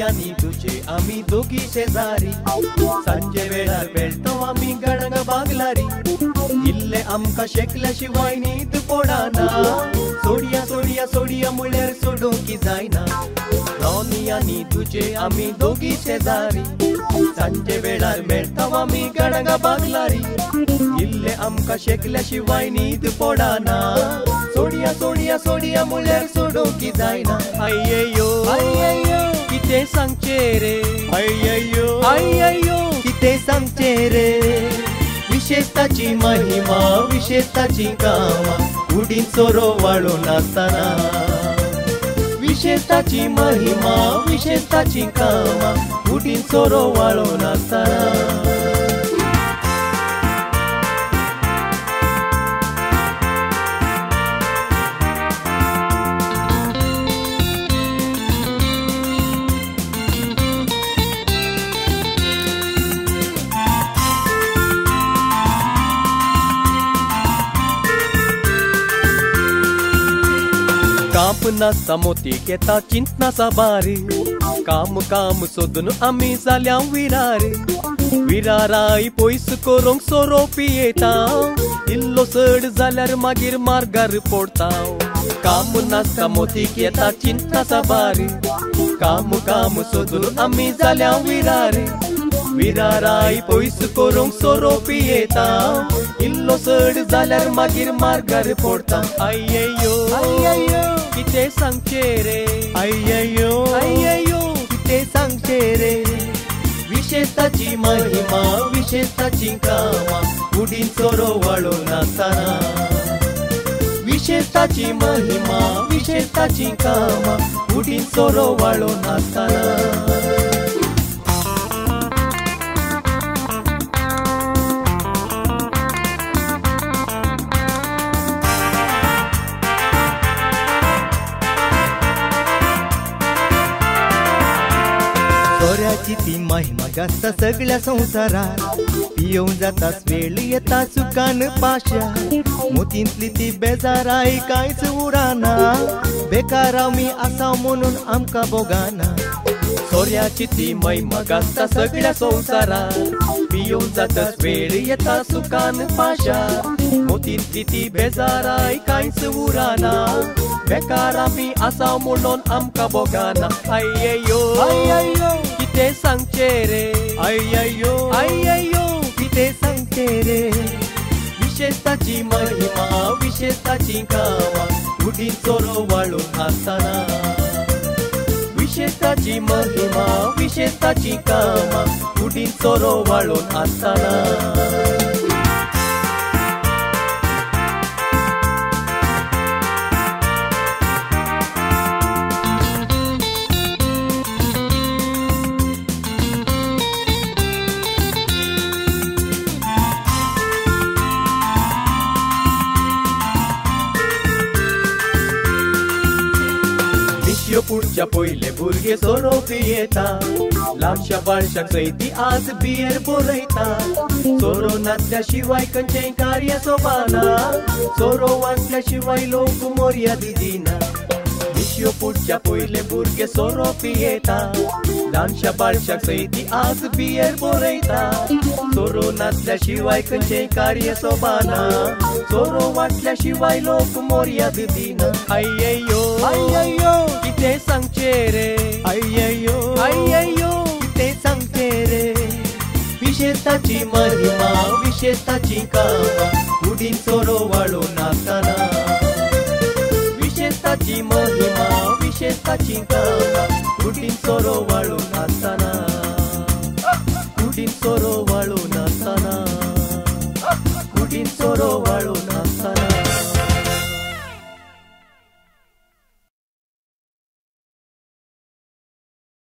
आणि तुझे आम्ही दोघी शेजारी सांजे वेळार बेळतो आम्ही गडंग बागलारी इल्ले आमका शेकल्याशिवाय नीत पडना सोडिया सोडिया सोडिया मुळ्यार सोडूंकी जायना रोनी आणि तुझे आम्ही दोघी शेजारी सांजे वेळार मेळतो आम्ही गडंग बागलारी इल्ले आमका शेकल्याशिवाय नीत पडना सोडिया सोडिया सोडिया मुळ्यार सोडूंकी जायना अय्ययो अय्ययो किते सांगचे रे अय्ययो अय्ययो किते सांगचे रे विशेषताची महिमा विशेषताची कामा उडीन सोरो वाळून असताना विशेषताची महिमा विशेषताची कामा उडीन सोरो वाळून असताना कामना समोती घेता चिंतनाचा बारी काम काम सोदून आम्ही जाल्या विरारी विराराई पयस करूंक सोरोपी येता इल्लो सड जाल्यार मागीर मार्गार पडता कामना समोती घेता चिंतनाचा बारी काम काम सोदून आम्ही जाल्या विरारी विराराई पयस करूंक सोरोपी येता इल्लो सड जाल्यार मागीर मार्गार पडता अय्ययो अय्ययो किते सांगचे रे अय्ययो अय्ययो किते सांगचे रे विशेषताची महिमा विशेषताची कामा उडीन सोरो वाळून असताना विशेषताची महिमा विशेषताची कामा उडीन सोरो वाळून असताना सोऱ्याची ती महिमा गाजता सगळ्या संसारात पिऊन जाताच वेळ येता सुकान पाशा मोतींतली ती बेजाराई कांयच उराना बेकार मी असाव म्हणून आमका बोगाना सोऱ्याची ती महिमा गाजता सगळ्या संसारात पिऊन जाताच वेळ येता सुकान पाशा मोतींतली ती बेजाराई कांयच उराना बेकार मी असाव म्हणून आमका बोगाना अय्ययो अय्ययो किते सांगचे रे अय्ययो अय्ययो किते सांगचे रे विशेषताची महिमा विशेषताची कामा उडीन सोरो वाळून असताना विशेषताची महिमा विशेषताची कामा उडीन सोरो वाळून असताना पुढच्या पहिले भुरगे सोरोपी येता ल्हानशा बाळशाक सैती आज बियर बरयता सोरो नाचल्याशिवाय खंयचेय कार्य सोबाना सोरो वाचल्याशिवाय लोक मर्यादी दिना विश्व पुढच्या पहिले भुरगे सोरोपी येता ल्हानशा बाळशाक सैती आज बियर बरयता सोरो नाचल्याशिवाय खंयचेय कार्य सोबाना सोरो वाचल्याशिवाय लोक मर्यादी दिना अय्ययो अय्ययो किते सांगचे रे अय्ययो अय्ययो किते सांगचे रे विशेषताची महिमा विशेषताची कामा उडीन सोरो वाळून असताना विशेषताची महिमा विशेषताची कामा उडीन सोरो वाळून असताना उडीन सोरो वाळून असताना चिंचोरो वाळून